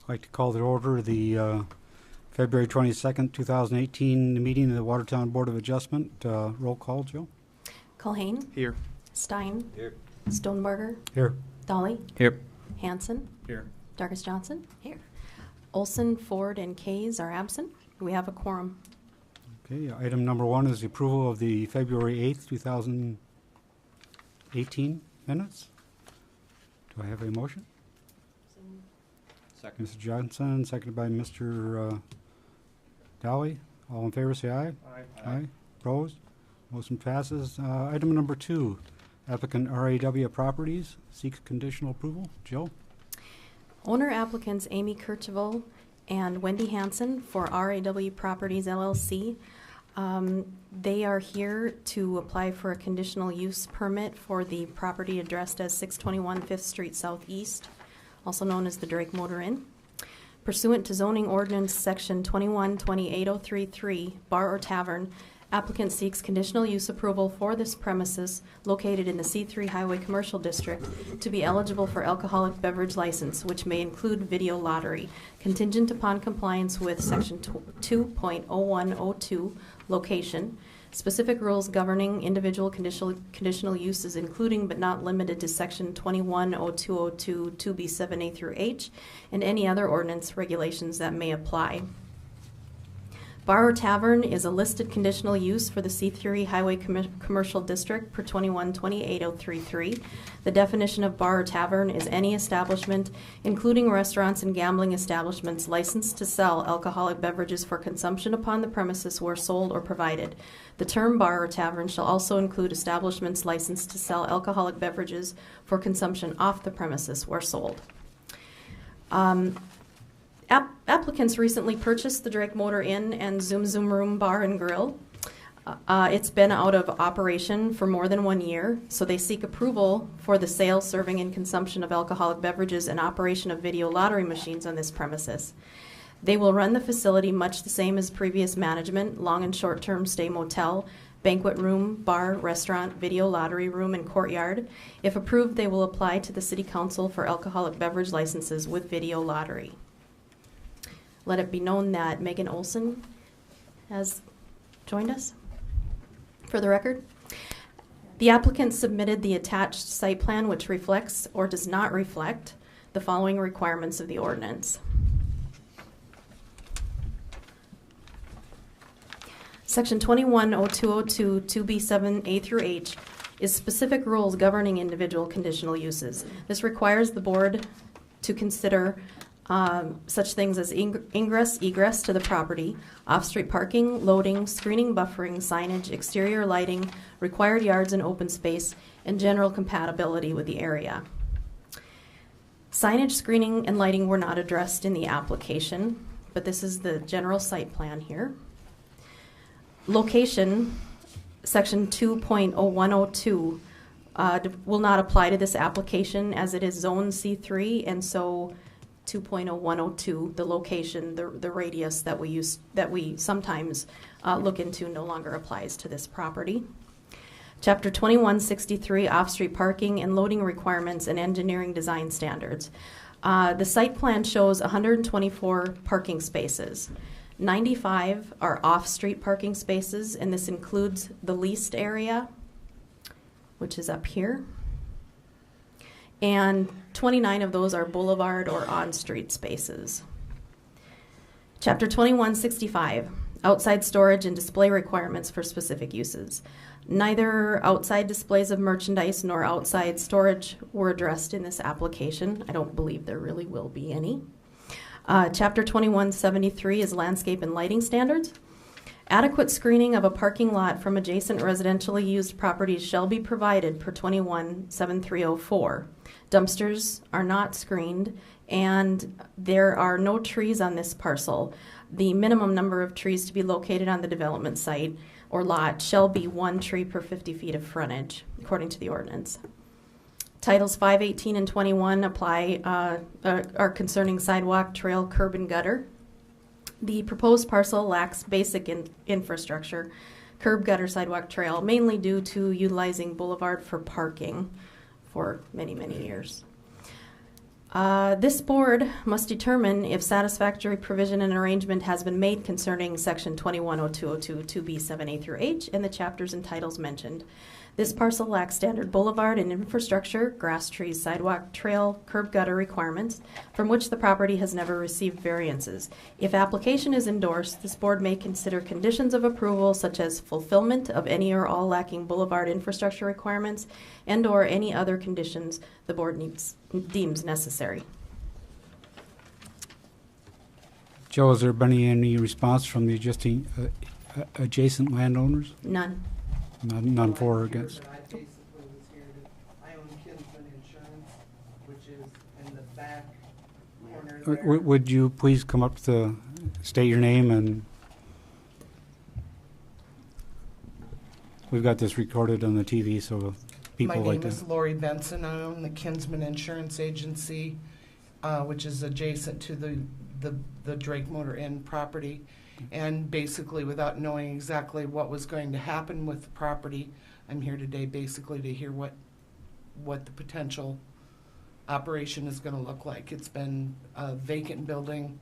I'd like to call to order the February 22nd, 2018 meeting of the Watertown Board of Adjustment. Roll call, Joe. Culhane. Here. Stein. Here. Stonebarger. Here. Dolly. Here. Hanson. Here. Dargis Johnson. Here. Olson, Ford, and Kays are absent. We have a quorum. Okay, item number 1 is the approval of the February 8th, 2018 minutes. Do I have a motion? Second. Mr. Johnson, seconded by Mr. Dolly. All in favor, say aye. Aye. Opposed? Motion passes. Item number 2, applicant RAW Properties seeks conditional approval. Joe? Owner applicants Amy Kircheville and Wendy Hanson for RAW Properties LLC. They are here to apply for a conditional use permit for the property addressed as 621 5th Street Southeast, also known as the Drake Motor Inn. Pursuant to zoning ordinance section 21-28033, bar or tavern, applicant seeks conditional use approval for this premises located in the C3 Highway Commercial District to be eligible for alcoholic beverage license, which may include video lottery, contingent upon compliance with section 2.0102, location, specific rules governing individual conditional uses, including but not limited to section 210202 2B7A through H, and any other ordinance regulations that may apply. Bar or tavern is a listed conditional use for the C3 Highway Commercial District per 21-28033. The definition of bar or tavern is any establishment, including restaurants and gambling establishments, licensed to sell alcoholic beverages for consumption upon the premises where sold or provided. The term bar or tavern shall also include establishments licensed to sell alcoholic beverages for consumption off the premises where sold. Applicants recently purchased the Drake Motor Inn and Zoom Zoom Room Bar and Grill. It's been out of operation for more than 1 year, so they seek approval for the sale, serving, and consumption of alcoholic beverages and operation of video lottery machines on this premises. They will run the facility much the same as previous management: long and short-term stay motel, banquet room, bar, restaurant, video lottery room, and courtyard. If approved, they will apply to the City Council for alcoholic beverage licenses with video lottery. Let it be known that Megan Olson has joined us. For the record, the applicant submitted the attached site plan, which reflects or does not reflect the following requirements of the ordinance. Section 210202 2B7A through H is specific rules governing individual conditional uses. This requires the board to consider such things as ingress, egress to the property, off-street parking, loading, screening, buffering, signage, exterior lighting, required yards and open space, and general compatibility with the area. Signage, screening, and lighting were not addressed in the application, but this is the general site plan here. Location, section 2.0102, will not apply to this application as it is zone C3, and so 2.0102, the location, the radius that we sometimes look into, no longer applies to this property. Chapter 2163, off-street parking and loading requirements and engineering design standards. The site plan shows 124 parking spaces. 95 are off-street parking spaces, and this includes the leased area, which is up here. And 29 of those are boulevard or on-street spaces. Chapter 2165, outside storage and display requirements for specific uses. Neither outside displays of merchandise nor outside storage were addressed in this application. I don't believe there really will be any. Chapter 2173 is landscape and lighting standards. Adequate screening of a parking lot from adjacent residentially used properties shall be provided per 217304. Dumpsters are not screened, and there are no trees on this parcel. The minimum number of trees to be located on the development site or lot shall be 1 tree per 50 feet of frontage, according to the ordinance. Titles 5, 18, and 21 apply, are concerning sidewalk, trail, curb, and gutter. The proposed parcel lacks basic infrastructure, curb, gutter, sidewalk, trail, mainly due to utilizing boulevard for parking for many, many years. This board must determine if satisfactory provision and arrangement has been made concerning Section 210202 2B7A through H and the chapters and titles mentioned. This parcel lacks standard boulevard and infrastructure, grass, trees, sidewalk, trail, curb gutter requirements, from which the property has never received variances. If application is endorsed, this board may consider conditions of approval such as fulfillment of any or all lacking boulevard infrastructure requirements and/or any other conditions the board deems necessary. Joe, has there been any response from the adjacent landowners? None. None for or against? I basically was here to, I own Kinsman Insurance, which is in the back corner there. Would you please come up to state your name, and we've got this recorded on the TV, so people My like name to. is Lori Benson. I own the Kinsman Insurance Agency, which is adjacent to the Drake Motor Inn property. And basically, without knowing exactly what was going to happen with the property, I'm here today basically to hear what the potential operation is going to look like. It's been a vacant building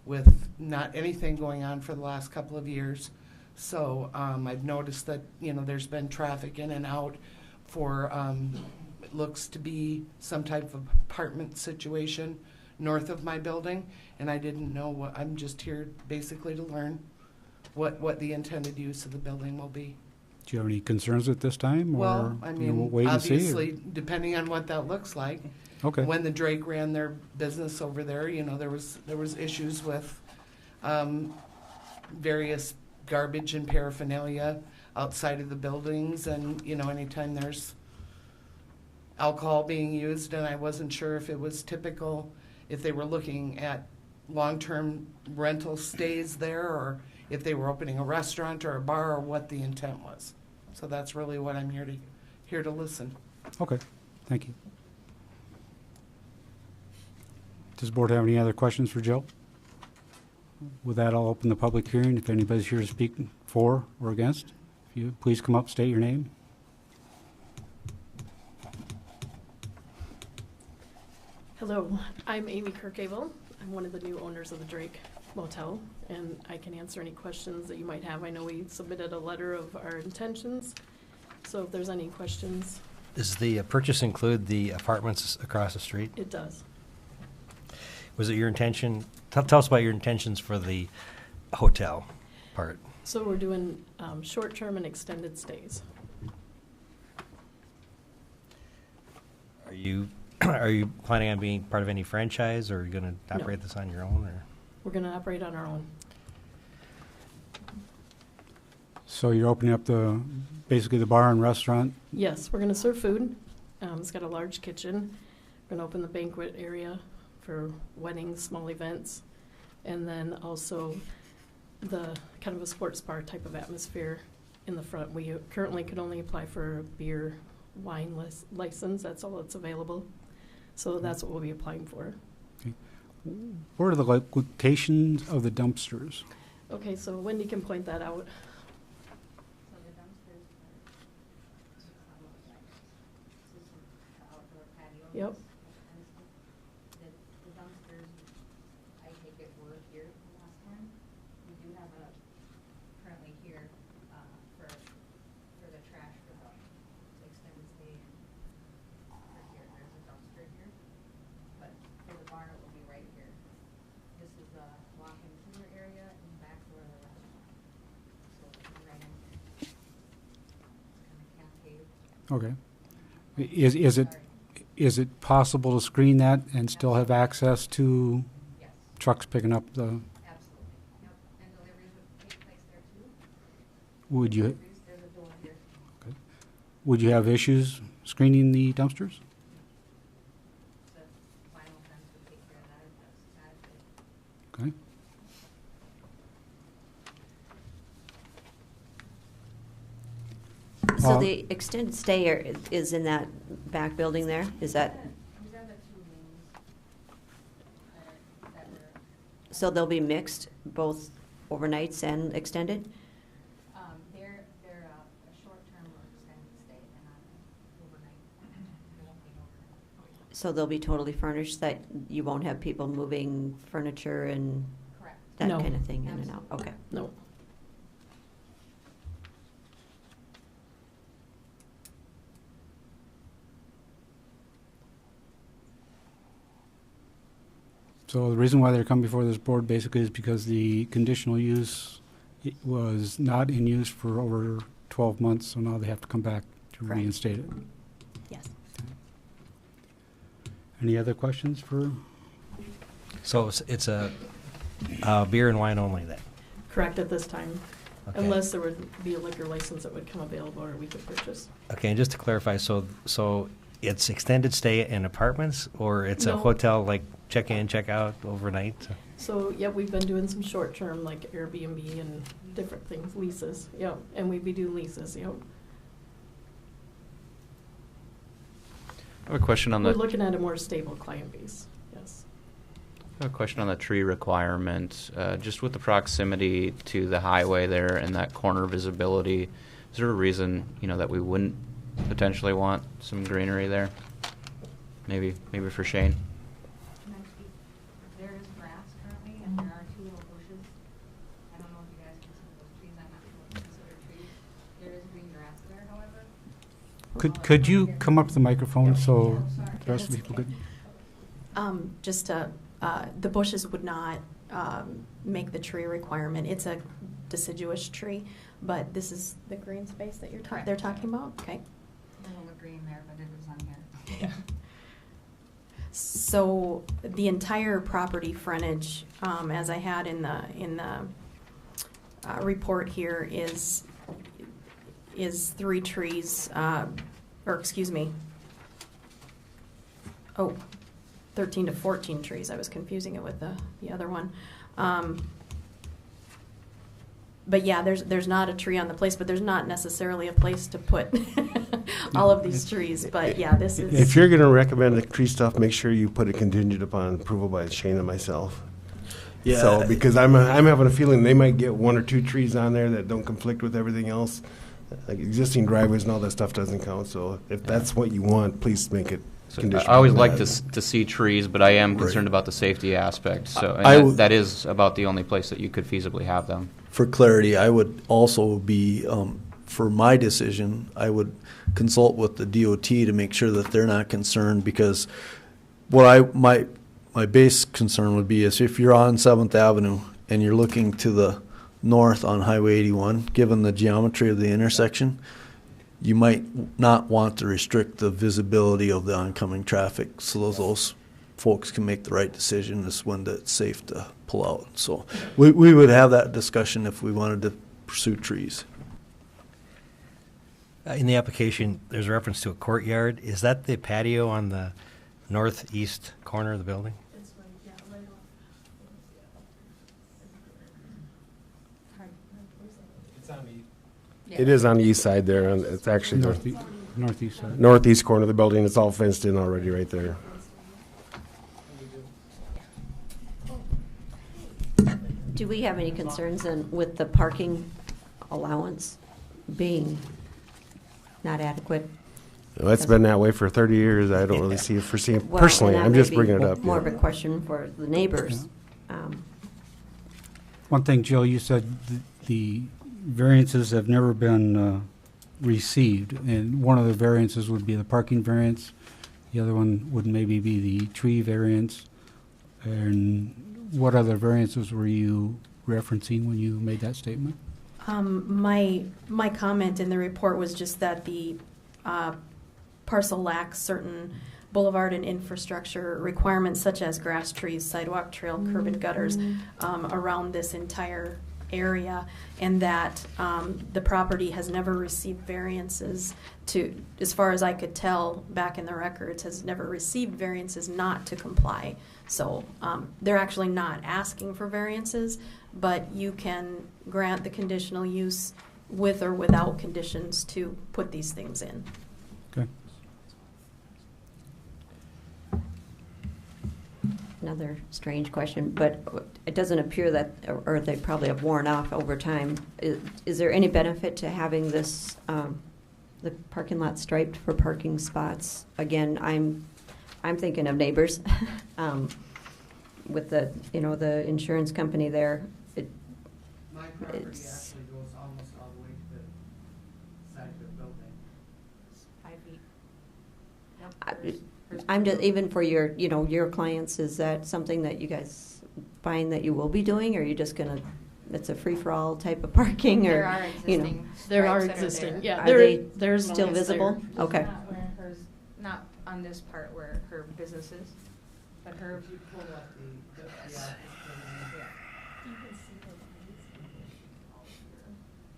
with not anything going on for the last couple of years. So I've noticed that, there's been traffic in and out for, it looks to be some type of apartment situation north of my building, and I didn't know what. I'm just here basically to learn what the intended use of the building will be. Do you have any concerns at this time? Well, or I we'll mean, wait and see, or- obviously, depending on what that looks like. Okay. When the Drake ran their business over there, there was issues with various garbage and paraphernalia outside of the buildings, and anytime there's alcohol being used, and I wasn't sure if it was typical, if they were looking at long-term rental stays there, or if they were opening a restaurant or a bar, or what the intent was. So that's really what I'm here to listen. Okay, thank you. Does the board have any other questions for Joe? With that, I'll open the public hearing. If anybody's here to speak for or against, if you please come up, state your name. Hello, I'm Amy Kirkable. I'm one of the new owners of the Drake Motel, and I can answer any questions that you might have. I know we submitted a letter of our intentions, so if there's any questions, Does the purchase include the apartments across the street? it does. Was it your intention? Tell us about your intentions for the hotel part. So we're doing short-term and extended stays. Are you planning on being part of any franchise, or are you going to operate this on your own? Or? We're going to operate on our own. So you're opening up basically the bar and restaurant? Yes, we're going to serve food. It's got a large kitchen. We're going to open the banquet area for weddings, small events, and then also the kind of a sports bar type of atmosphere in the front. We currently could only apply for a beer, wine license. That's all that's available. So that's what we'll be applying for. Okay. Where are the locations of the dumpsters? Okay, so Wendy can point that out. So the dumpsters are outdoor patio. Yep. And the dumpsters, I take it were here the last time. We do have currently here, for the trash for the extended stay. Here, there's a dumpster here. But for the barn, it will be right here. This is the walk-in cooler area and back door of the restaurant. So it's right in here. It's kind of concave. Okay. Is it possible to screen that and still have access to Yes, trucks picking up the, absolutely. Yep, and deliveries would take place there too. would you, Deliveries, there's a door here. would you have issues screening the dumpsters? The final fence would take care of that if that's adequate. Okay. So the extended stay is in that back building there? Is that, These are the two rooms that were, so they'll be mixed, both overnights and extended? they're a short-term or extended stay and not overnight. They won't be overnight. So they'll be totally furnished, that you won't have people moving furniture and Correct. that No. kind of thing in and out? Okay. No. So the reason why they're coming before this board basically is because the conditional use was not in use for over 12 months, so now they have to come back to Correct. reinstate it. Yes. Any other questions for? So it's a beer and wine only then? Correct at this time, Okay. unless there would be a liquor license that would come available or we could purchase. Okay, and just to clarify, so it's extended stay in apartments, or it's a No. hotel, like check in, check out overnight? So, yeah, we've been doing some short-term, like Airbnb and different things, leases, yeah, and we'd be doing leases, yeah. I have a question on We're the looking at a more stable client base, yes. I have a question on the tree requirement. Just with the proximity to the highway there and that corner visibility, is there a reason that we wouldn't potentially want some greenery there? Maybe for Shane. Can I speak? There is grass currently, and there are 2 little bushes. I don't know if you guys consider those trees. I'm not sure what you consider trees. There is green grass there, however. Could you come up to the microphone so Sorry. the rest of the people could? The bushes would not make the tree requirement. It's a deciduous tree, but this is the green space that Correct. they're talking about? Okay. A little green there, but it is on here. So the entire property frontage, as I had in the report here, is 3 trees, or excuse me, 13 to 14 trees. I was confusing it with the other one. But yeah, there's not a tree on the place, but there's not necessarily a place to put all of these trees. But yeah, this is. If you're going to recommend the tree stuff, make sure you put it contingent upon approval by Shane and myself. Yeah. So, because I'm having a feeling they might get 1 or 2 trees on there that don't conflict with everything else. Like existing driveways and all that stuff doesn't count. So if that's what you want, please make it So conditional. I always on like that. to see trees, but I am Right. concerned about the safety aspect. So I and would- that is about the only place that you could feasibly have them. For clarity, I would also be, for my decision, I would consult with the DOT to make sure that they're not concerned, because my base concern would be is if you're on 7th Avenue and you're looking to the north on Highway 81, given the geometry of the intersection, you might not want to restrict the visibility of the oncoming traffic so those folks can make the right decision as when it's safe to pull out. So we would have that discussion if we wanted to pursue trees. In the application, there's a reference to a courtyard. Is that the patio on the northeast corner of the building? It is on the east side there, and it's actually the Northeast side. northeast corner of the building. It's all fenced in already right there. Do we have any concerns then with the parking allowance being not adequate? Well, it's been that way for 30 years. I don't really foresee it Well, personally. and that I'm may just be bringing it up. More yeah. of a question for the neighbors. One thing, Jill, you said the variances have never been received, and one of the variances would be the parking variance. The other one would maybe be the tree variance. And what other variances were you referencing when you made that statement? My comment in the report was just that the parcel lacks certain boulevard and infrastructure requirements such as grass, trees, sidewalk, trail, curb, and gutters around this entire area, and that the property has never received variances to, as far as I could tell back in the records, has never received variances not to comply. So they're actually not asking for variances, but you can grant the conditional use with or without conditions to put these things in. Okay. Another strange question, but it doesn't appear that, or they probably have worn off over time. Is there any benefit to having this, the parking lot striped for parking spots? Again, I'm I'm thinking of neighbors, with the, the insurance company there. My property It's- actually goes almost all the way to the side of the building. 5 feet. Yep, I- hers I'm just, goes- even for your, your clients, is that something that you guys find that you will be doing, or are you just gonna, it's a free-for-all type of parking, or? There are you know, existing There are stripes that existing, there. yeah. Are there- they there's still lines there. visible? Okay. Not where hers, not on this part where her business is, but her, If you pull up the office building,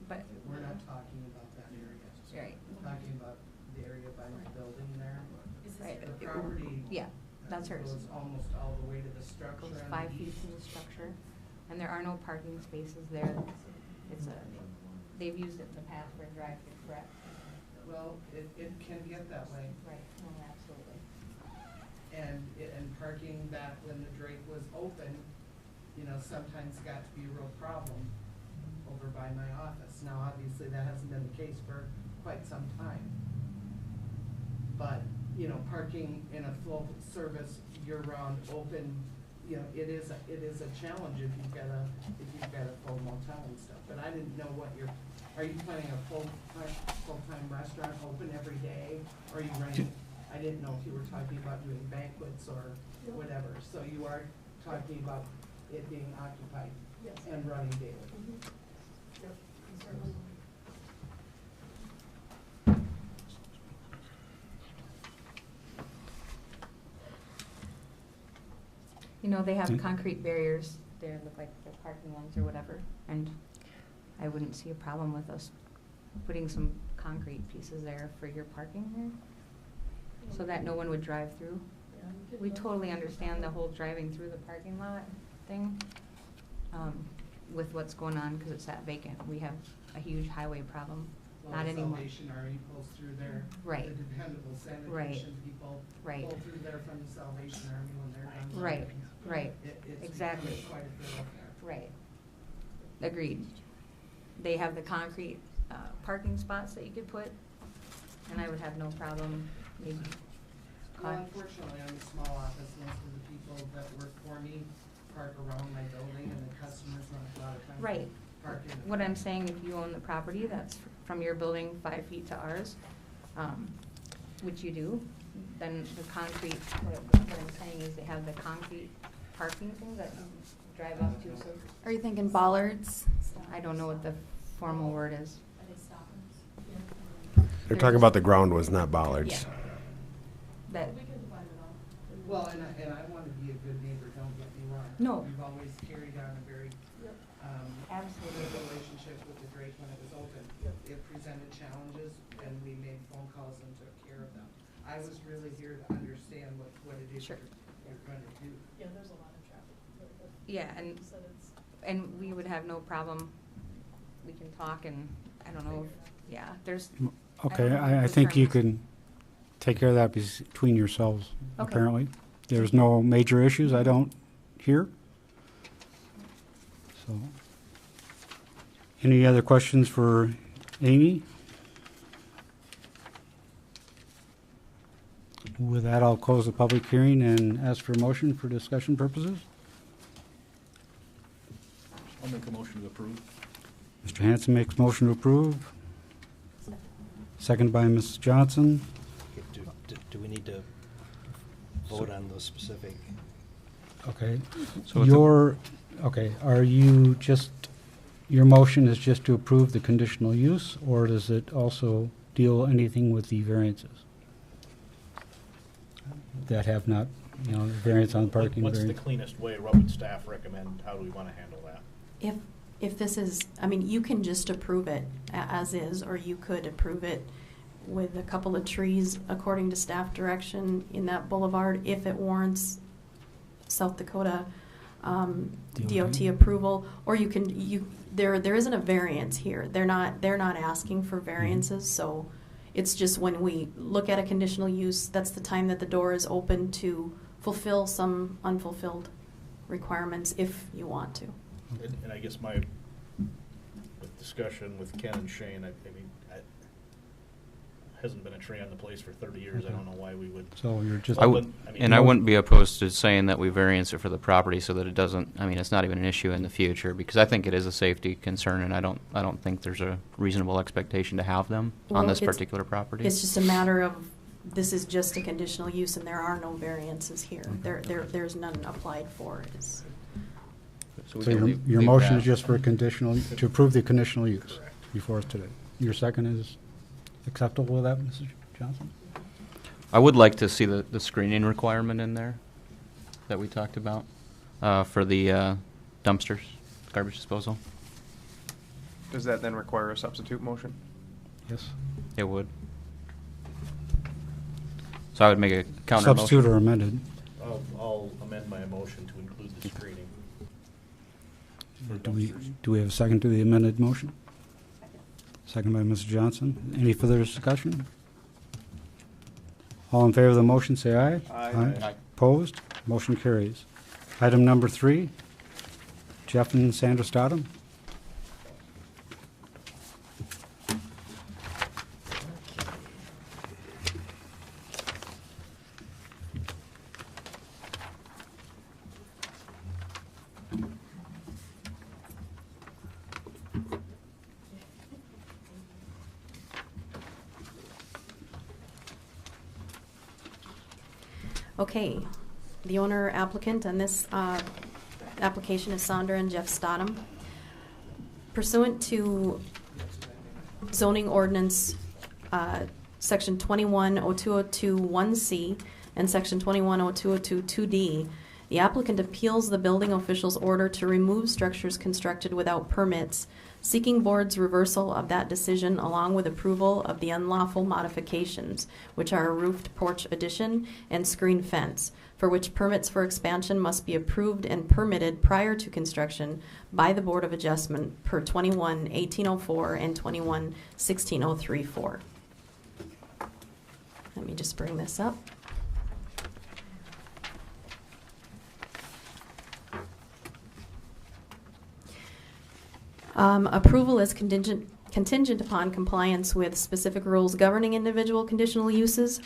but, we're not talking about that area. right, We're talking about the area by my building there. right. The property. Yeah, that's hers. Goes almost all the way to the structure. Goes on 5 the feet east. to the structure, and there are no parking spaces there. It's a, they've used it in the past for a drive-through, correct? Well, it can get that way. Right, no, absolutely. And parking that when the Drake was open, sometimes got to be a real problem over by my office. Now, obviously, that hasn't been the case for quite some time. But, parking in a full service year-round open, it is a challenge if you've got a full motel and stuff. But I didn't know are you planning a full-time restaurant open every day? Or are you running, I didn't know if you were talking about doing banquets or whatever. So you are talking about it being occupied and running daily. They have concrete barriers there, look like the parking ones or whatever, and I wouldn't see a problem with us putting some concrete pieces there for your parking there, so that no one would drive through. We totally understand the whole driving through the parking lot thing, with what's going on, because it's that vacant. We have a huge highway problem. Well, Not the anymore. Salvation Army pulls through there. Right. The dependable sanitation people Right. pull through there from the Salvation Army when they're done. Right, driving. right, It's exactly. becoming quite a bit up there. right. Agreed. They have the concrete parking spots that you could put, and I would have no problem maybe. Well, unfortunately, I'm a small office. Most of the people that work for me park around my building, and the customers don't have a lot of time. to Right. Park in. What I'm saying, if you own the property, that's from your building 5 feet to ours, which you do, then the concrete, what I'm saying is they have the concrete parking thing that you drive up to, so Are you thinking bollards? I don't know what the formal word is. They're talking about the ground was not bollards. That, Well, and I want to be a good neighbor, don't get me wrong. No. We've always carried on a very, absolutely. good relationship with the Drake when it was open. It presented challenges, and we made phone calls and took care of them. I was really here to understand what it is Sure. you're going to do. Yeah, there's a lot of traffic. Yeah, and we would have no problem. We can talk, and I don't know, yeah, there's. Okay, don't know I the think you terms. can take care of that between yourselves, Okay. apparently. There's no major issues, I don't hear. So, any other questions for Amy? With that, I'll close the public hearing and ask for a motion for discussion purposes. I'll make a motion to approve. Mr. Hanson makes motion to approve. Second by Ms. Johnson. Do we need to vote on those specific? Okay. So with the- Okay, are you just, your motion is just to approve the conditional use, or does it also deal anything with the variances? That have not, variance on parking. What's the variance- cleanest way? What would staff recommend? How do we want to handle that? If this is, you can just approve it as is, or you could approve it with a couple of trees according to staff direction in that boulevard if it warrants South Dakota DOT approval, or there isn't a variance here. They're not asking for variances, so it's just when we look at a conditional use, that's the time that the door is open to fulfill some unfulfilled requirements if you want to. And I guess with discussion with Ken and Shane, I hasn't been a tree on the place for 30 years. I don't know why we would. So you're just, I mean, And I wouldn't be opposed to saying that we variance it for the property so that it doesn't, I mean, it's not even an issue in the future, because I think it is a safety concern, and I don't think there's a reasonable expectation to have them on Well, this it's- particular property. It's just a matter of, this is just a conditional use and there are no variances here. There's none applied for. It's- So we so can your, leave- your leave motion that. is just for a conditional, to approve the conditional use before us today. Your second is acceptable with that, Mrs. Johnson? I would like to see the screening requirement in there that we talked about for the dumpsters, garbage disposal. Does that then require a substitute motion? Yes. It would. So I would make a counter Substitute motion. or amended. I'll amend my motion to include the screening. for Do dumpsters. we have a second to the amended motion? Second by Mrs. Johnson. Any further discussion? All in favor of the motion, say aye. Aye. Opposed? Motion carries. Item number 3, Jeff and Sandra Stodham. Okay, the owner applicant on this application is Sandra and Jeff Stodham. Pursuant to zoning ordinance, section 21-0202-1C and section 21-0202-2D, the applicant appeals the building official's order to remove structures constructed without permits, seeking board's reversal of that decision along with approval of the unlawful modifications, which are a roofed porch addition and screen fence, for which permits for expansion must be approved and permitted prior to construction by the Board of Adjustment per 21-1804 and 21-16034. Let me just bring this up. Approval is contingent upon compliance with specific rules governing individual conditional uses,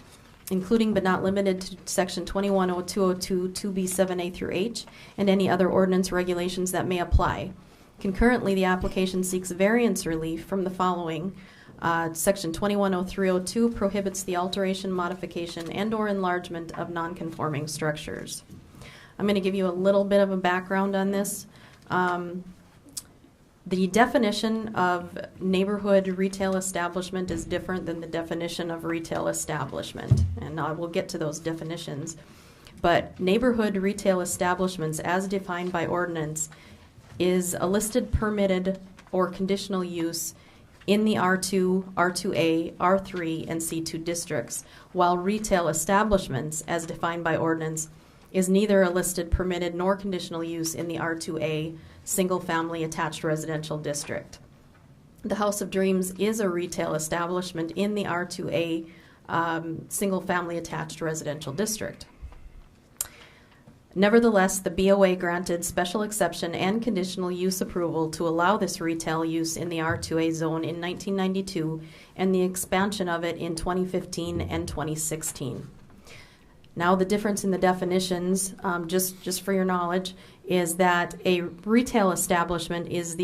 including but not limited to section 21-0202 2B7A through H, and any other ordinance regulations that may apply. Concurrently, the application seeks variance relief from the following. Section 21-0302 prohibits the alteration, modification, and/or enlargement of nonconforming structures. I'm going to give you a little bit of a background on this. The definition of neighborhood retail establishment is different than the definition of retail establishment, and I will get to those definitions. But neighborhood retail establishments, as defined by ordinance, is a listed permitted or conditional use in the R2, R2A, R3, and C2 districts, while retail establishments, as defined by ordinance, is neither a listed permitted nor conditional use in the R2A single-family attached residential district. The House of Dreams is a retail establishment in the R2A single-family attached residential district. Nevertheless, the BOA granted special exception and conditional use approval to allow this retail use in the R2A zone in 1992 and the expansion of it in 2015 and 2016. Now, the difference in the definitions, just for your knowledge, is that a retail establishment is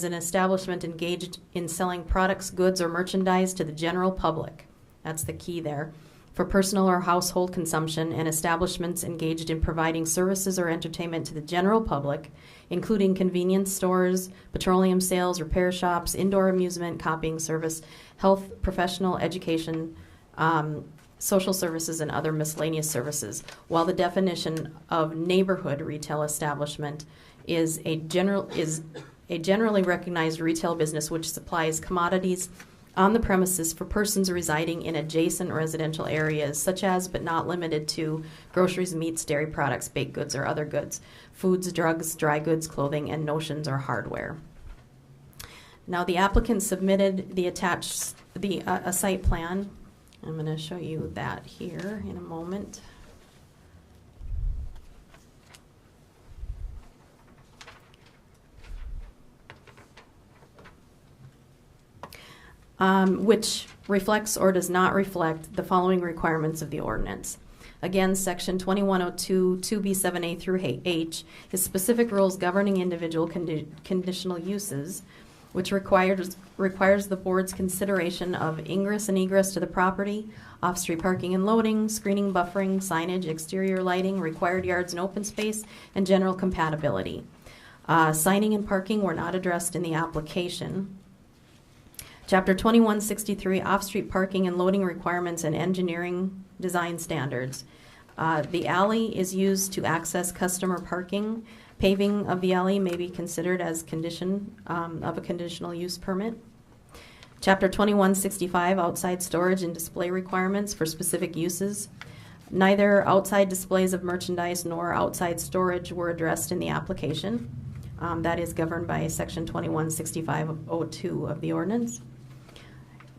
an establishment engaged in selling products, goods, or merchandise to the general public. That's the key there. For personal or household consumption, and establishments engaged in providing services or entertainment to the general public, including convenience stores, petroleum sales, repair shops, indoor amusement, copying service, health, professional, education, social services, and other miscellaneous services, while the definition of neighborhood retail establishment is a generally recognized retail business which supplies commodities on the premises for persons residing in adjacent residential areas, such as but not limited to groceries, meats, dairy products, baked goods, or other goods, foods, drugs, dry goods, clothing, and notions or hardware. Now, the applicant submitted a site plan. I'm going to show you that here in a moment. Which reflects or does not reflect the following requirements of the ordinance. Again, Section 2102, 2B7A through H is specific rules governing individual conditional uses, which requires the board's consideration of ingress and egress to the property, off-street parking and loading, screening, buffering, signage, exterior lighting, required yards and open space, and general compatibility. Signing and parking were not addressed in the application. Chapter 2163, off-street parking and loading requirements and engineering design standards. The alley is used to access customer parking. Paving of the alley may be considered as condition of a conditional use permit. Chapter 2165, outside storage and display requirements for specific uses. Neither outside displays of merchandise nor outside storage were addressed in the application. That is governed by Section 2165.02 of the ordinance.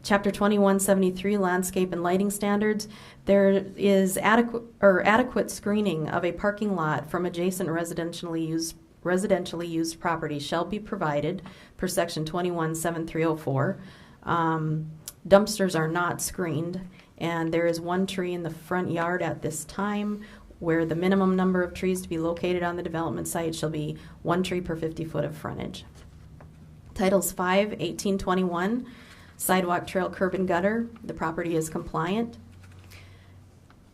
Chapter 2173, landscape and lighting standards. There is adequate screening of a parking lot from adjacent residentially used property shall be provided per Section 217304. Dumpsters are not screened, and there is one tree in the front yard at this time, where the minimum number of trees to be located on the development site shall be 1 tree per 50 foot of frontage. Titles 5, 1821, sidewalk, trail, curb, and gutter. The property is compliant.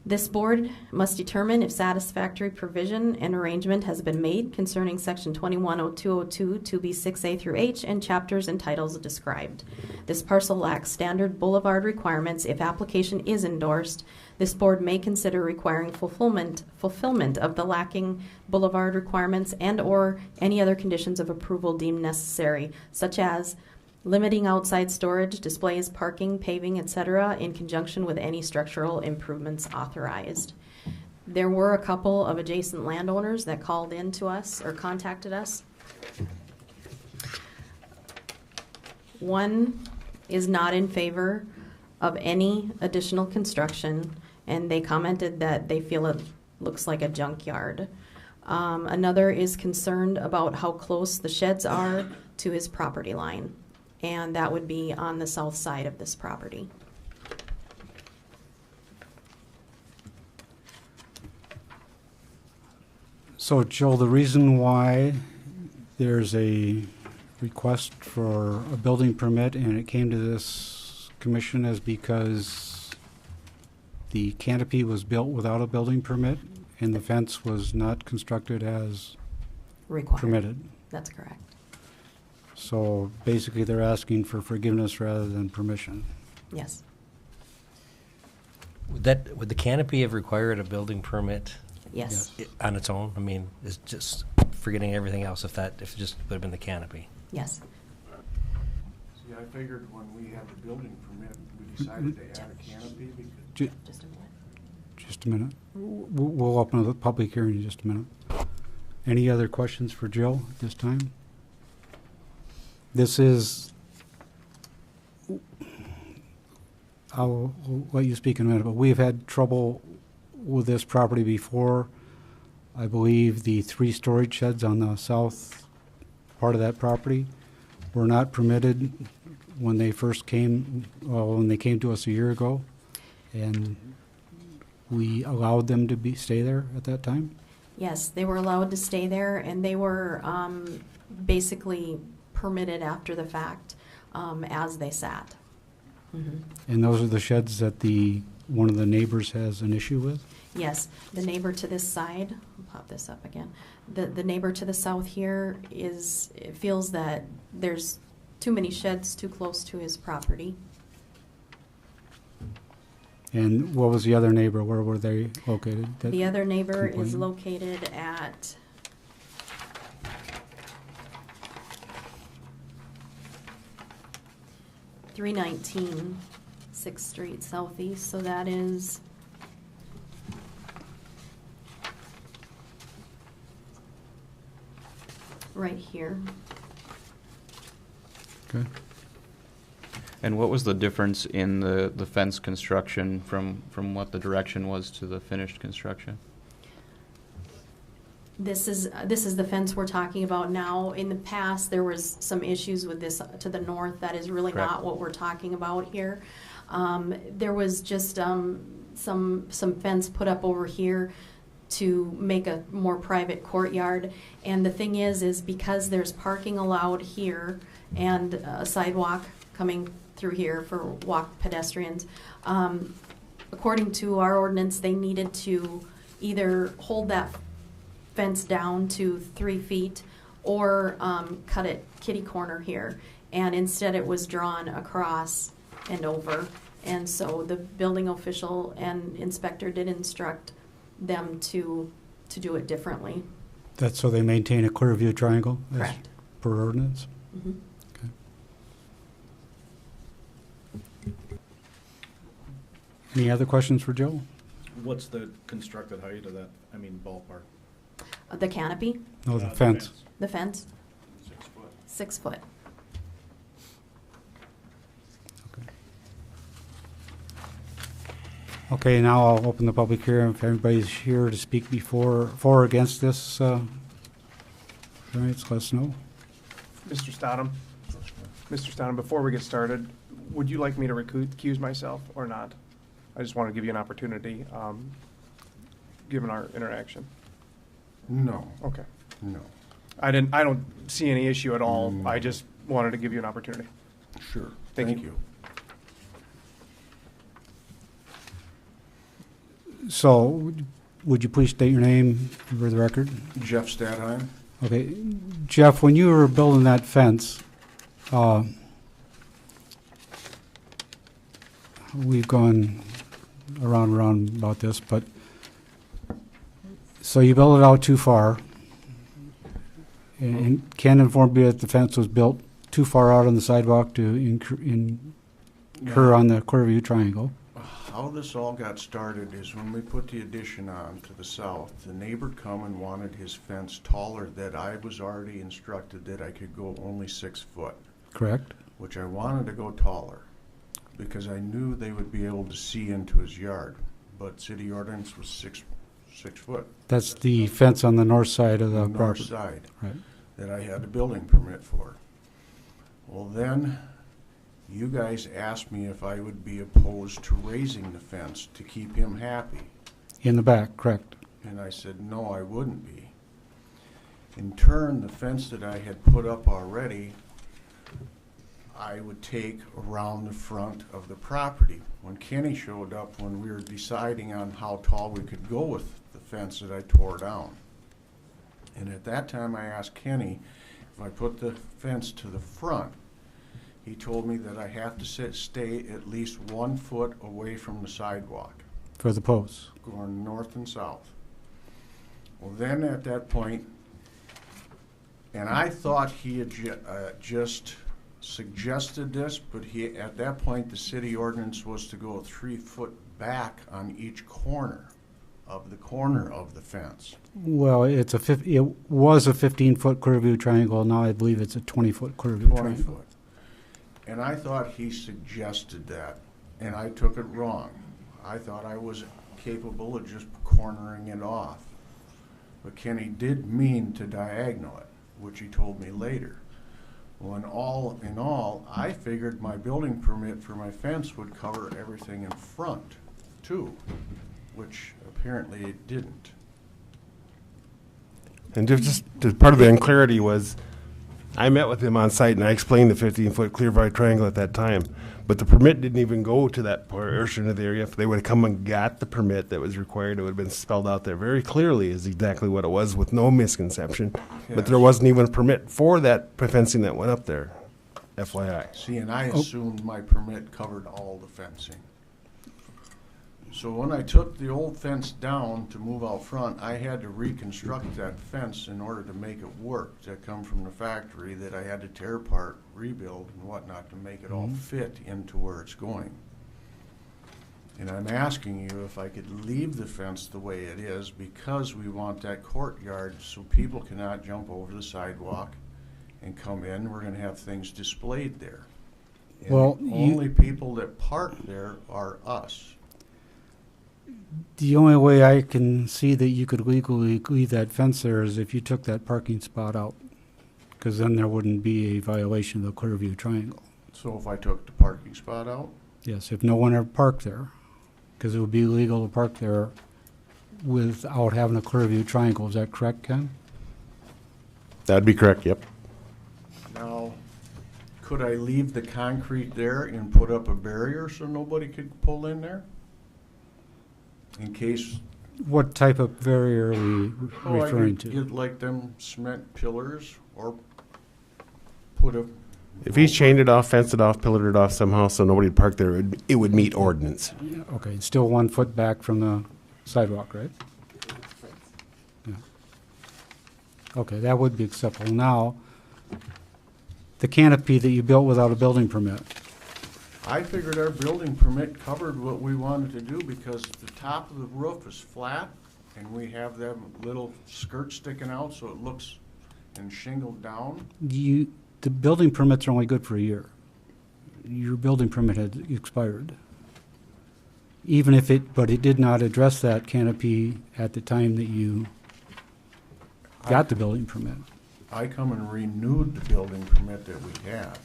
This board must determine if satisfactory provision and arrangement has been made concerning Section 210202, 2B6A through H, and chapters and titles described. This parcel lacks standard boulevard requirements. If application is endorsed, this board may consider requiring fulfillment of the lacking boulevard requirements and or any other conditions of approval deemed necessary, such as limiting outside storage, displays, parking, paving, etc., in conjunction with any structural improvements authorized. There were a couple of adjacent landowners that called in to us or contacted us. One is not in favor of any additional construction, and they commented that they feel it looks like a junkyard. Another is concerned about how close the sheds are to his property line, and that would be on the south side of this property. So, Joe, the reason why there's a request for a building permit and it came to this commission is because the canopy was built without a building permit and the fence was not constructed as Required. permitted. That's correct. So basically they're asking for forgiveness rather than permission. Yes. Would the canopy have required a building permit Yes. on its own? I mean, it's just forgetting everything else if it just would have been the canopy. Yes. See, I figured when we had the building permit, we decided to add a canopy because. Just a minute. Just a minute. We'll open the public hearing in just a minute. Any other questions for Jill at this time? This is, I'll let you speak in a minute, but we've had trouble with this property before. I believe the 3 storage sheds on the south part of that property were not permitted when they first came, when they came to us a year ago, and we allowed them to stay there at that time. Yes, they were allowed to stay there, and they were basically permitted after the fact as they sat. Mm-hmm. And those are the sheds that one of the neighbors has an issue with? Yes, the neighbor to this side, I'll pop this up again. The neighbor to the south here feels that there's too many sheds too close to his property. And what was the other neighbor? Where were they located? The other neighbor is complained? located at .319 6th Street Southeast, so that is right here. Okay. And what was the difference in the fence construction from what the direction was to the finished construction? This is the fence we're talking about now. In the past, there was some issues with this to the north. That is really Correct. not what we're talking about here. There was just some fence put up over here to make a more private courtyard. And the thing is because there's parking allowed here and a sidewalk coming through here for walk pedestrians, according to our ordinance, they needed to either hold that fence down to 3 feet or cut it kitty corner here. And instead it was drawn across and over. And so the building official and inspector did instruct them to do it differently. That's so they maintain a clear view triangle? as Correct. Per ordinance? Mhm. Okay. Any other questions for Joe? What's the constructed height of that, I mean ballpark? The canopy, No, the fence. the fence, 6 foot. 6 foot. Okay, now I'll open the public hearing. If anybody's here to speak for or against this, variance, let us know. Mr. Stodham? Mr. Stodham, before we get started, would you like me to recuse myself or not? I just want to give you an opportunity, given our interaction. No, Okay. no. I don't see any issue at all. I just wanted to give you an opportunity. Sure. Thank you. So, would you please state your name for the record? Jeff Stadheim? Okay, Jeff, when you were building that fence, we've gone around and around about this, but so you built it out too far, and Ken informed me that the fence was built too far out on the sidewalk to incur on the clear view triangle. How this all got started is when we put the addition on to the south, the neighbor come and wanted his fence taller that I was already instructed that I could go only 6 foot, Correct? which I wanted to go taller because I knew they would be able to see into his yard. But city ordinance was 6 foot. That's the fence on the north side of the on the north property. side Right. that I had a building permit for. Well, then you guys asked me if I would be opposed to raising the fence to keep him happy. In the back, correct. And I said, no, I wouldn't be. In turn, the fence that I had put up already, I would take around the front of the property. When Kenny showed up, when we were deciding on how tall we could go with the fence that I tore down. And at that time, I asked Kenny if I put the fence to the front. He told me that I have to stay at least 1 foot away from the sidewalk, For the posts. going north and south. Well, then at that point, and I thought he had just suggested this, but at that point, the city ordinance was to go 3 foot back on each corner of the fence. Well, it was a 15-foot clear view triangle. Now I believe it's a 20-foot clear view 20 triangle. foot. And I thought he suggested that, and I took it wrong. I thought I was capable of just cornering it off. But Kenny did mean to diagonal it, which he told me later. Well, in all, I figured my building permit for my fence would cover everything in front, too, which apparently it didn't. And just part of the unclarity was, I met with him on site and I explained the 15-foot clear view triangle at that time, but the permit didn't even go to that portion of the area. If they would have come and got the permit that was required, it would have been spelled out there very clearly as exactly what it was with no misconception. But there wasn't even a permit for that fencing that went up there, FYI. See, and I assumed my permit covered all the fencing. So when I took the old fence down to move out front, I had to reconstruct that fence in order to make it work. That come from the factory that I had to tear apart, rebuild and whatnot to make it all fit into where it's going. And I'm asking you if I could leave the fence the way it is because we want that courtyard so people cannot jump over the sidewalk and come in. We're gonna have things displayed there. And Well, the only people that park there are us. The only way I can see that you could legally leave that fence there is if you took that parking spot out, because then there wouldn't be a violation of the clear view triangle. So if I took the parking spot out? Yes, if no one ever parked there, because it would be illegal to park there without having a clear view triangle. Is that correct, Ken? That'd be correct, yep. Now, could I leave the concrete there and put up a barrier so nobody could pull in there? In case, What type of barrier are we oh, I referring could to? get like them cement pillars or put a. If he's chained it off, fenced it off, pillared it off somehow so nobody would park there, it would meet ordinance. Yeah, okay, still 1 foot back from the sidewalk, right? Yeah. Okay, that would be acceptable. Now, the canopy that you built without a building permit, I figured our building permit covered what we wanted to do because the top of the roof is flat and we have them little skirts sticking out so it looks and shingled down. the building permits are only good for a year. Your building permit had expired. Even if but it did not address that canopy at the time that you got the building permit. I come and renewed the building permit that we had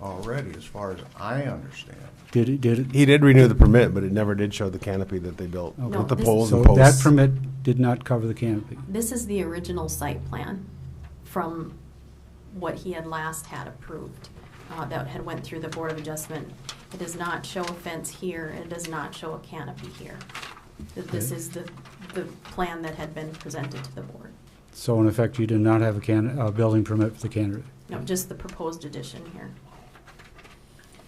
already, as far as I understand. Did it? He did renew the permit, but it never did show the canopy that they built Okay. with the No, poles So and posts. that permit did not cover the canopy. This is the original site plan from what he had last had approved, that had went through the Board of Adjustment. It does not show a fence here, and it does not show a canopy here. This Okay. is the plan that had been presented to the board. So in effect, you did not have a building permit for the canopy. No, just the proposed addition here.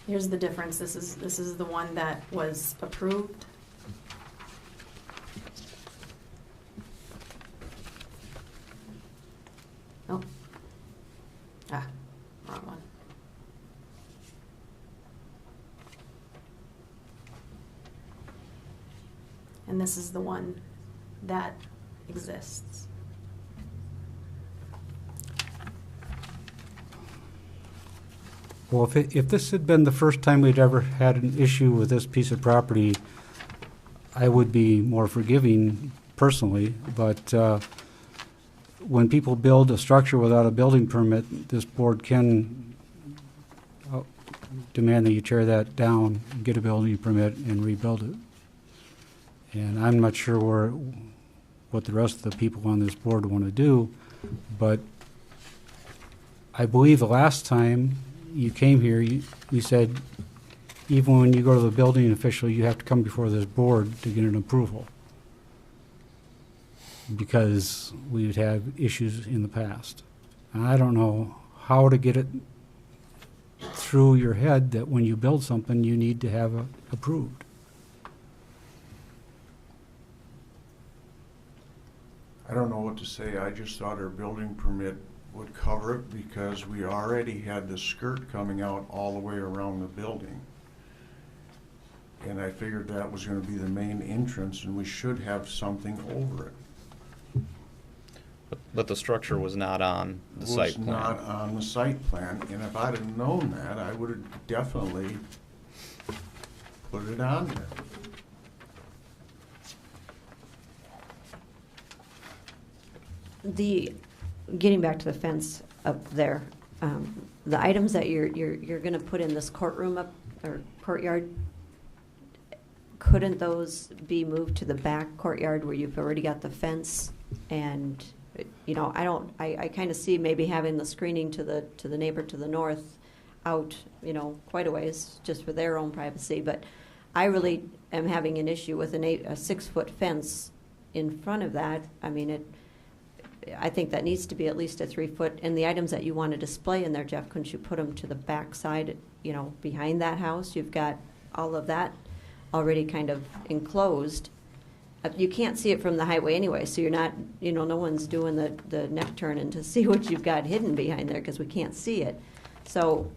Here's the difference. This is the one that was approved. Oh. Wrong one. And this is the one that exists. Well, if this had been the first time we'd ever had an issue with this piece of property, I would be more forgiving personally, but when people build a structure without a building permit, this board can demand that you tear that down, get a building permit, and rebuild it. And I'm not sure what the rest of the people on this board want to do, but I believe the last time you came here, you said even when you go to the building official, you have to come before this board to get an approval, because we would have issues in the past. And I don't know how to get it through your head that when you build something, you need to have it approved. I don't know what to say. I just thought our building permit would cover it because we already had the skirt coming out all the way around the building. And I figured that was going to be the main entrance and we should have something over it. But the structure was not on the site plan. Was not on the site plan, and if I'd have known that, I would have definitely put it on there. Getting back to the fence up there, the items that you're going to put in this courtroom up or courtyard, couldn't those be moved to the back courtyard where you've already got the fence? And I kind of see maybe having the screening to the neighbor to the north out, quite a ways just for their own privacy. But I really am having an issue with a 6-foot fence in front of that. I mean, I think that needs to be at least a 3-foot. And the items that you want to display in there, Jeff, couldn't you put them to the back side, behind that house? You've got all of that already kind of enclosed. You can't see it from the highway anyway, so you're not, no one's doing the neck turning to see what you've got hidden behind there because we can't see it. So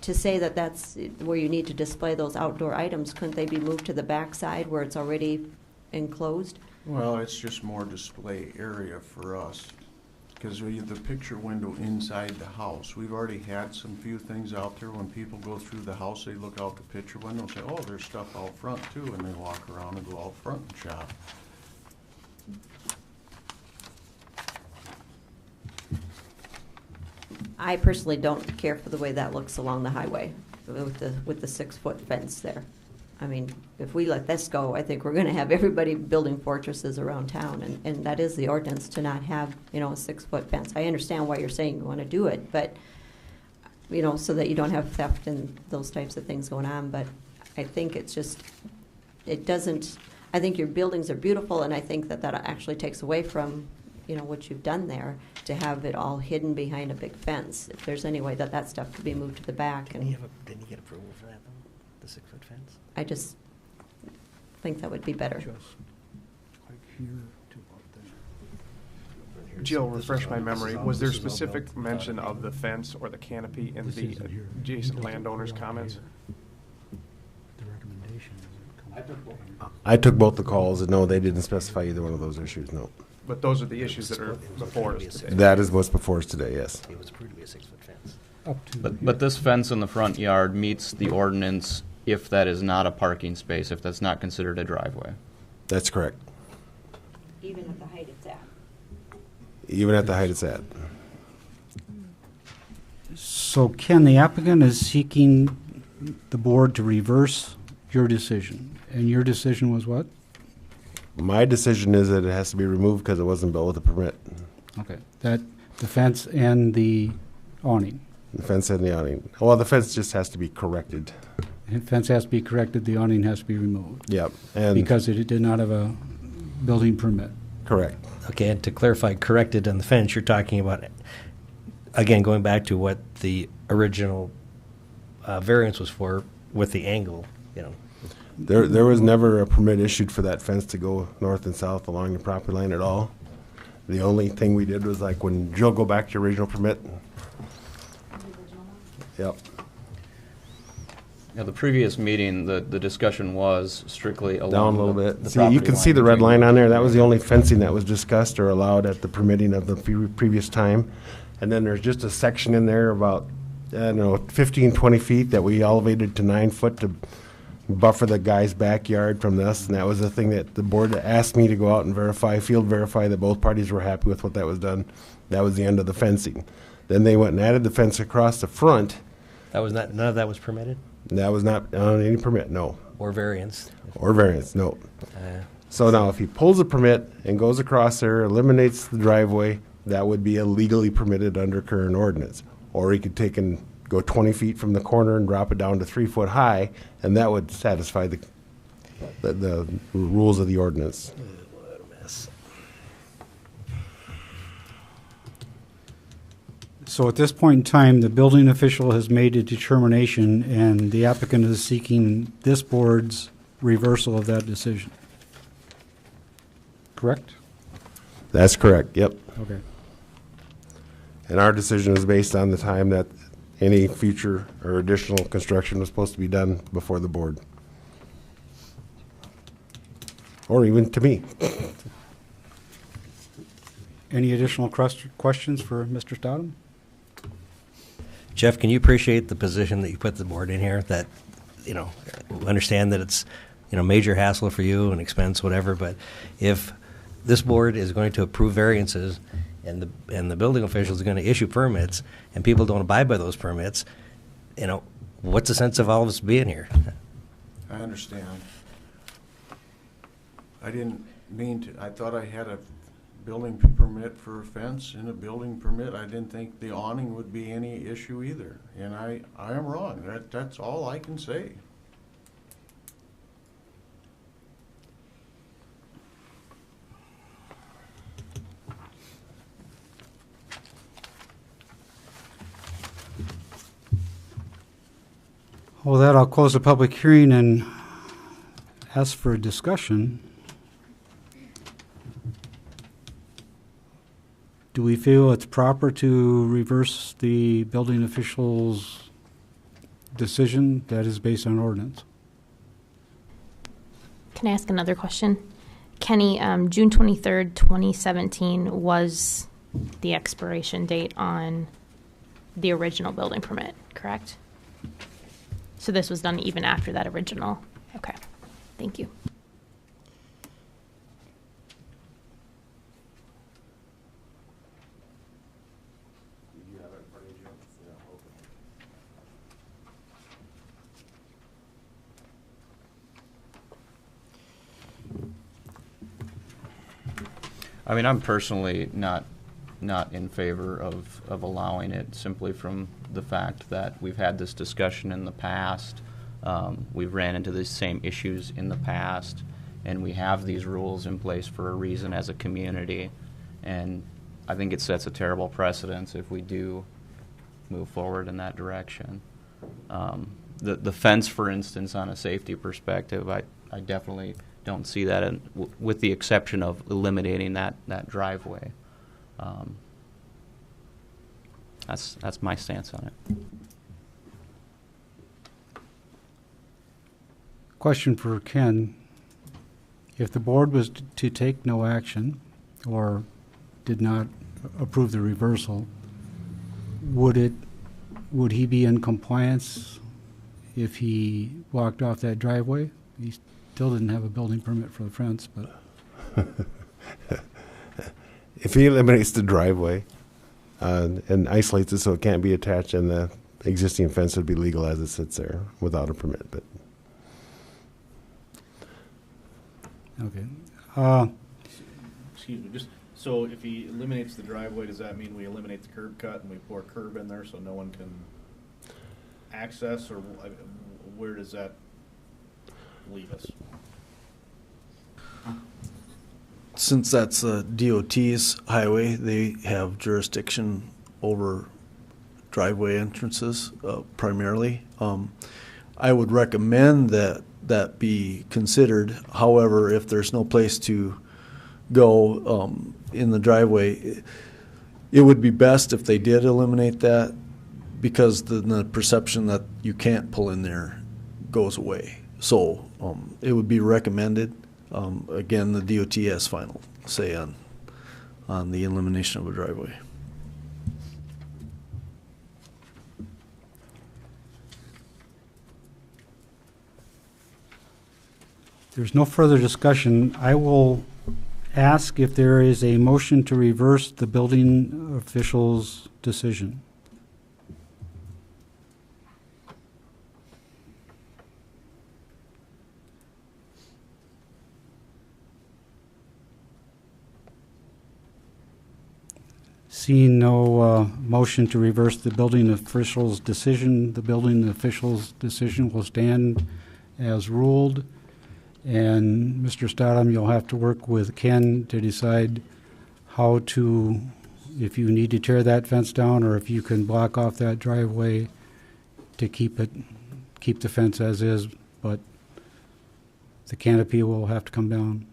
to say that that's where you need to display those outdoor items, couldn't they be moved to the back side where it's already enclosed? Well, it's just more display area for us, because we have the picture window inside the house. We've already had some few things out there. When people go through the house, they look out the picture window and say, oh, there's stuff out front too, and they walk around and go out front and shop. I personally don't care for the way that looks along the highway. with the 6-foot fence there. I mean, if we let this go, I think we're going to have everybody building fortresses around town, and that is the ordinance to not have, you know, a 6-foot fence. I understand why you're saying you want to do it, but, you know, so that you don't have theft and those types of things going on. But I think it's just, it doesn't, I think your buildings are beautiful, and I think that actually takes away from, you know, what you've done there to have it all hidden behind a big fence. If there's any way that that stuff could be moved to the back. Didn't And you get approval for that, though? The 6-foot fence? I just think that would be better. Jill, refresh my memory. Was there specific mention of the fence or the canopy in the adjacent landowners' comments? I took both the calls, and no, they didn't specify either one of those issues, no. But those are the issues that are before us today. That is what's before us today, yes. It was approved to be a 6-foot fence. But this fence in the front yard meets the ordinance if that is not a parking space, if that's not considered a driveway. That's correct. Even at the height it's at. Even at the height it's at. So Ken, the applicant is seeking the board to reverse your decision, and your decision was what? My decision is that it has to be removed because it wasn't built with a permit. Okay, that, the fence and the awning. The fence and the awning. Well, the fence just has to be corrected. The fence has to be corrected, the awning has to be removed. Yep. And Because it did not have a building permit. correct. Okay, and to clarify, corrected on the fence, you're talking about, again, going back to what the original variance was for with the angle, you know. There was never a permit issued for that fence to go north and south along the property line at all. The only thing we did was like when Jill, go back to your original permit. Yep. Now, the previous meeting, the discussion was strictly along Down a little the bit. See, you can see the red line on there. That was the only fencing that was discussed or allowed at the permitting of the previous time. And then there's just a section in there about, I don't know, 15, 20 feet that we elevated to 9 foot to buffer the guy's backyard from this. And that was the thing that the board asked me to go out and verify, field verify that both parties were happy with what that was done. That was the end of the fencing. Then they went and added the fence across the front. That was not, none of that was permitted? That was not on any permit, no. Or variance? Or variance, no. Uh, So now if he pulls a permit and goes across there, eliminates the driveway, that would be illegally permitted under current ordinance. Or he could take and go 20 feet from the corner and drop it down to 3 foot high, and that would satisfy the rules of the ordinance. What a mess. So at this point in time, the building official has made a determination, and the applicant is seeking this board's reversal of that decision. Correct? That's correct, yep. Okay. And our decision is based on the time that any future or additional construction was supposed to be done before the board. Or even to me. Any additional questions for Mr. Stodham? Jeff, can you appreciate the position that you put the board in here? That, you know, understand that it's, you know, major hassle for you and expense, whatever. But if this board is going to approve variances and the building official is going to issue permits and people don't abide by those permits, you know, what's the sense of all of us being here? I understand. I didn't mean to, I thought I had a building permit for a fence and a building permit. I didn't think the awning would be any issue either. And I am wrong. That's all I can say. Well, that, I'll close the public hearing and ask for a discussion. Do we feel it's proper to reverse the building official's decision that is based on ordinance? Can I ask another question? Kenny, June 23rd, 2017 was the expiration date on the original building permit, correct? So this was done even after that original? Okay, thank you. I mean, I'm personally not in favor of allowing it, simply from the fact that we've had this discussion in the past. We've ran into these same issues in the past, and we have these rules in place for a reason as a community. And I think it sets a terrible precedence if we do move forward in that direction. The fence, for instance, on a safety perspective, I definitely don't see that, with the exception of eliminating that driveway. That's my stance on it. Question for Ken. If the board was to take no action or did not approve the reversal, would he be in compliance if he walked off that driveway? He still didn't have a building permit for the fence, but If he eliminates the driveway and isolates it so it can't be attached, and the existing fence would be legal as it sits there without a permit. But okay. Excuse me, just, so if he eliminates the driveway, does that mean we eliminate the curb cut and we pour curb in there so no one can access, or where does that leave us? Since that's DOT's highway, they have jurisdiction over driveway entrances primarily. I would recommend that be considered. However, if there's no place to go in the driveway, it would be best if they did eliminate that, because the perception that you can't pull in there goes away. So it would be recommended. Again, the DOT has final say on the elimination of a driveway. There's no further discussion. I will ask if there is a motion to reverse the building official's decision. Seeing no motion to reverse the building official's decision, the building official's decision will stand as ruled. And Mr. Stodham, you'll have to work with Ken to decide how to, if you need to tear that fence down or if you can block off that driveway to keep the fence as is, but the canopy will have to come down.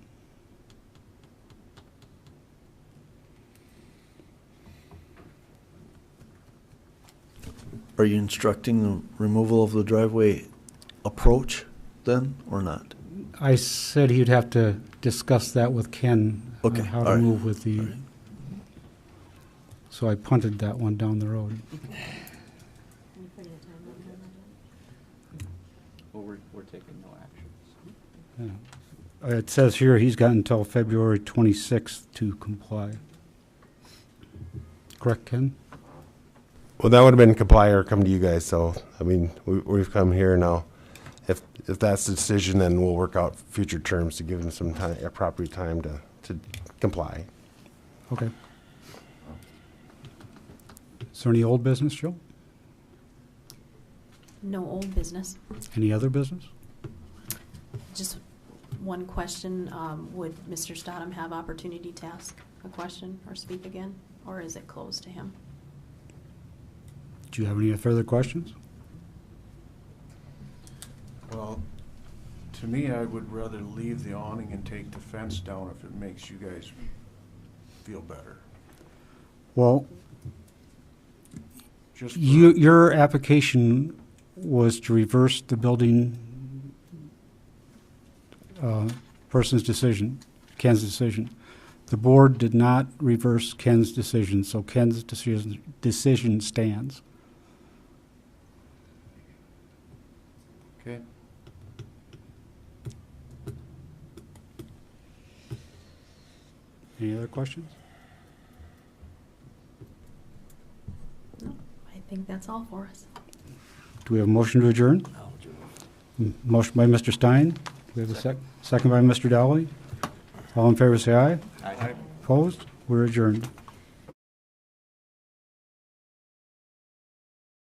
Are you instructing the removal of the driveway approach then, or not? I said he'd have to discuss that with Ken, Okay, how to all right. move with the, All right. so I punted that one down the road. Well, we're taking no actions. Yeah. It says here he's got until February 26th to comply. Correct, Ken? well, that would have been comply or come to you guys. So I mean, we've come here now. If that's the decision, then we'll work out future terms to give them some time, appropriate time to comply. Okay. Is there any old business, Joe? No old business. Any other business? Just one question. Would Mr. Stodham have opportunity to ask a question or speak again, or is it closed to him? Do you have any further questions? Well, to me, I would rather leave the awning and take the fence down if it makes you guys feel better. Well, Just for- your application was to reverse the building person's decision, Ken's decision. The board did not reverse Ken's decision, so Ken's decision stands. Okay. Any other questions? No, I think that's all for us. Do we have a motion to adjourn? Motion by Mr. Stein. Do we have a second by Mr. Dowley? All in favor, say aye. Aye. Opposed? Opposed? We're adjourned.